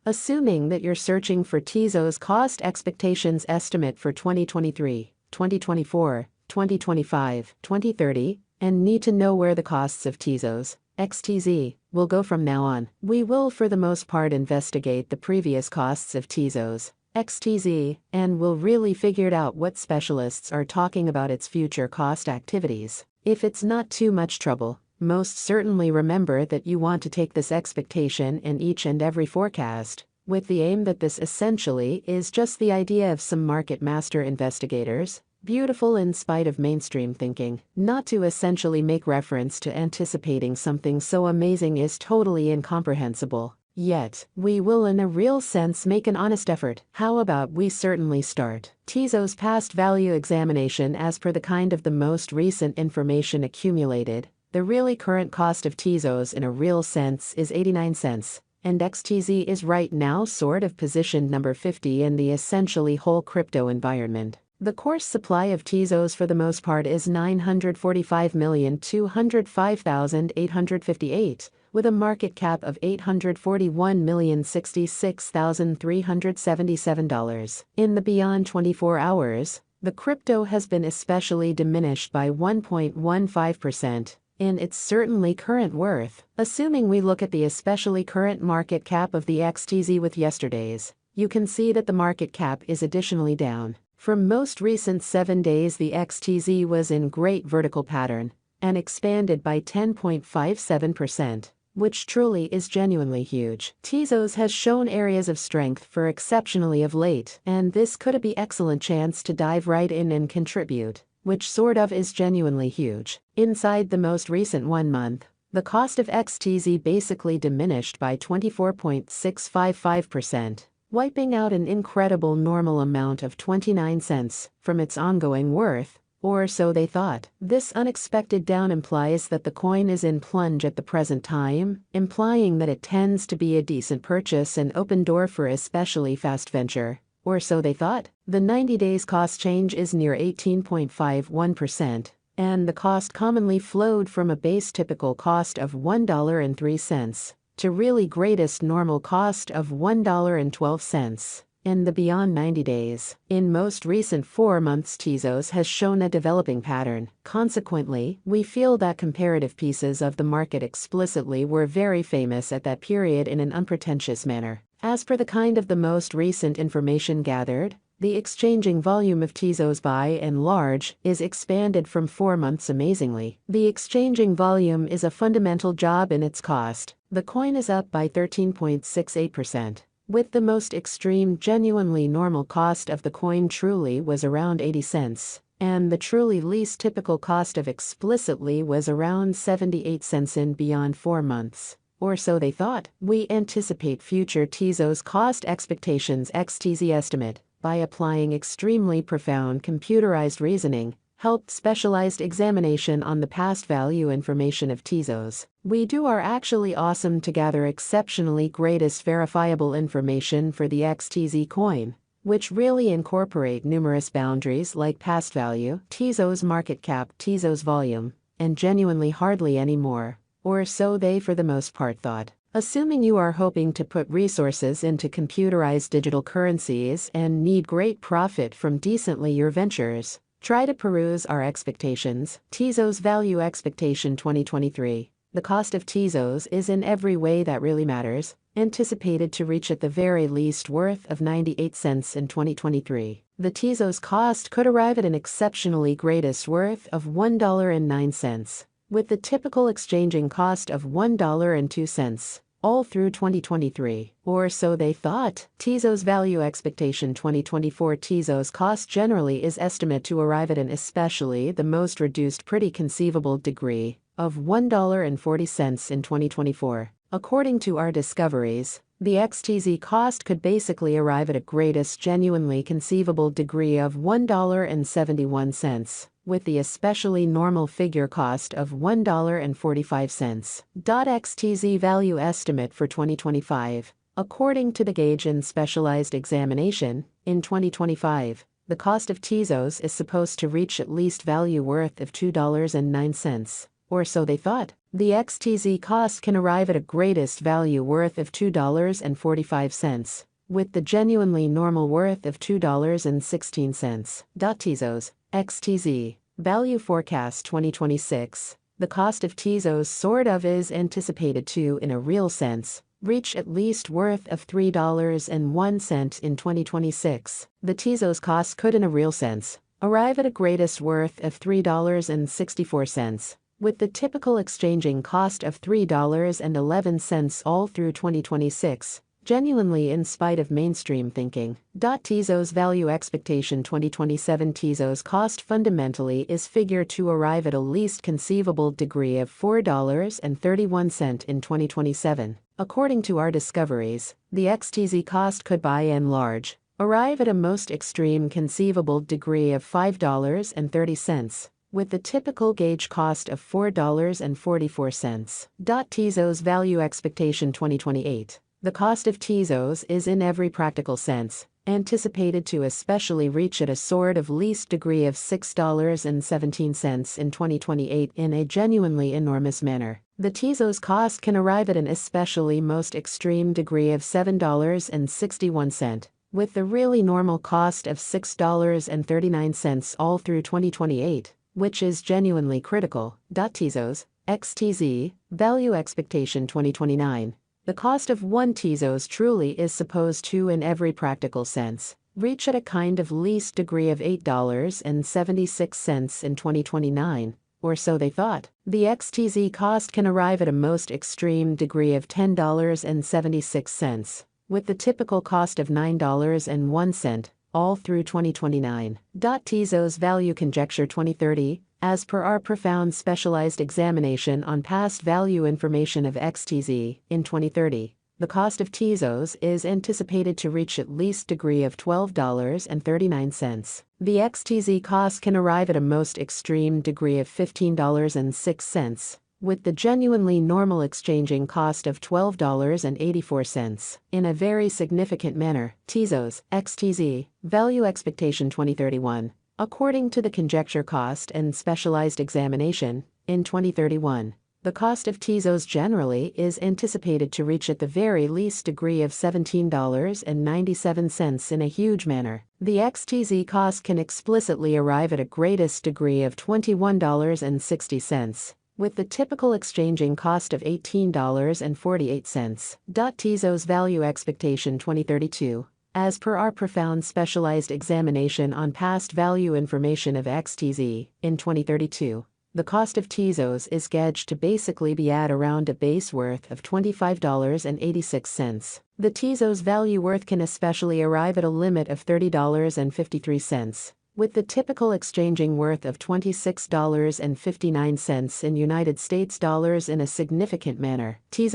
Assuming that you're searching for Tezos cost expectations estimate for 2023, 2024, 2025, 2030, and need to know where the costs of Tezos, XTZ, will go from now on, we will for the most part investigate the previous costs of Tezos, XTZ, and will really figure out what specialists are talking about its future cost activities. If it's not too much trouble, most certainly remember that you want to take this expectation in each and every forecast, with the aim that this essentially is just the idea of some market master investigators, beautiful in spite of mainstream thinking, not to essentially make reference to anticipating something so amazing is totally incomprehensible. Yet, we will in a real sense make an honest effort. How about we certainly start Tezos past value examination as per the kind of the most recent information accumulated. The really current cost of Tezos in a real sense is 89 cents, and XTZ is right now sort of positioned number 50 in the essentially whole crypto environment. The course supply of Tezos for the most part is 945,205,858, with a market cap of $841,066,377. In the beyond 24 hours, the crypto has been especially diminished by 1.15%. In its certainly current worth, assuming we look at the especially current market cap of the XTZ with yesterday's, you can see that the market cap is additionally down. For most recent 7 days, the XTZ was in great vertical pattern and expanded by 10.57%, which truly is genuinely huge. Tezos has shown areas of strength for exceptionally of late, and this could be excellent chance to dive right in and contribute, which sort of is genuinely huge. Inside the most recent 1 month, the cost of XTZ basically diminished by 24.655%. Wiping out an incredible normal amount of 29 cents from its ongoing worth, or so they thought. This unexpected down implies that the coin is in plunge at the present time, implying that it tends to be a decent purchase and open door for especially fast venture, or so they thought. The 90 days cost change is near 18.51%, and the cost commonly flowed from a base typical cost of $1.03. To really greatest normal cost of $1.12 in the beyond 90 days. In most recent 4 months, Tezos has shown a developing pattern. Consequently, we feel that comparative pieces of the market explicitly were very famous at that period in an unpretentious manner. As per the kind of the most recent information gathered, the exchanging volume of Tezos by and large is expanded from 4 months amazingly. The exchanging volume is a fundamental job in its cost. The coin is up by 13.68%, with the most extreme genuinely normal cost of the coin truly was around 80 cents, and the truly least typical cost of explicitly was around 78 cents in beyond 4 months. Or so they thought. We anticipate future Tezos cost expectations XTZ estimate by applying extremely profound computerized reasoning, helped specialized examination on the past value information of Tezos. We are actually awesome to gather exceptionally greatest verifiable information for the XTZ coin, which really incorporate numerous boundaries like past value, Tezos market cap, Tezos volume, and genuinely hardly any more, or so they for the most part thought. Assuming you are hoping to put resources into computerized digital currencies and need great profit from decently your ventures, try to peruse our expectations. Tezos value expectation 2023. The cost of Tezos is in every way that really matters, anticipated to reach at the very least worth of 98 cents in 2023. The Tezos cost could arrive at an exceptionally greatest worth of $1.09, with the typical exchanging cost of $1.02. All through 2023, or so they thought. Tezos value expectation 2024. Tezos cost generally is estimated to arrive at an especially the most reduced pretty conceivable degree of $1.40 in 2024. According to our discoveries, the XTZ cost could basically arrive at a greatest genuinely conceivable degree of $1.71. With the especially normal figure cost of $1.45. XTZ value estimate for 2025. According to the gauge and specialized examination, in 2025, the cost of Tezos is supposed to reach at least value worth of $2.09, or so they thought. The XTZ cost can arrive at a greatest value worth of $2.45, with the genuinely normal worth of $2.16. Tezos, XTZ, Value Forecast 2026. The cost of Tezos sort of is anticipated to, in a real sense, reach at least worth of $3.01 in 2026. The Tezos cost could, in a real sense, arrive at a greatest worth of $3.64, with the typical exchanging cost of $3.11 all through 2026, genuinely in spite of mainstream thinking. Tezos Value Expectation 2027. Tezos cost fundamentally is figured to arrive at a least conceivable degree of $4.31 in 2027. According to our discoveries, the XTZ cost could by and large arrive at a most extreme conceivable degree of $5.30, with the typical gauge cost of $4.44. Tezos Value Expectation 2028. The cost of Tezos is, in every practical sense, anticipated to especially reach at a sort of least degree of $6.17 in 2028 in a genuinely enormous manner. The Tezos cost can arrive at an especially most extreme degree of $7.61, with the really normal cost of $6.39 all through 2028, which is genuinely critical. Tezos, XTZ, Value Expectation 2029. The cost of one Tezos truly is supposed to, in every practical sense, reach at a kind of least degree of $8.76 in 2029, or so they thought. The XTZ cost can arrive at a most extreme degree of $10.76, with the typical cost of $9.01, all through 2029. Tezos Value Conjecture 2030. As per our profound specialized examination on past value information of XTZ, in 2030, the cost of Tezos is anticipated to reach at least degree of $12.39. The XTZ cost can arrive at a most extreme degree of $15.06, with the genuinely normal exchanging cost of $12.84, in a very significant manner. Tezos, XTZ, Value Expectation 2031. According to the conjecture cost and specialized examination, in 2031, the cost of Tezos generally is anticipated to reach at the very least degree of $17.97 in a huge manner. The XTZ cost can explicitly arrive at a greatest degree of $21.60, with the typical exchanging cost of $18.48. Tezos Value Expectation 2032. As per our profound specialized examination on past value information of XTZ, in 2032, the cost of Tezos is gauged to basically be at around a base worth of $25.86. The Tezos value worth can especially arrive at a limit of $30.53, with the typical exchanging worth of $26.59 in United States dollars in a significant manner. Tezos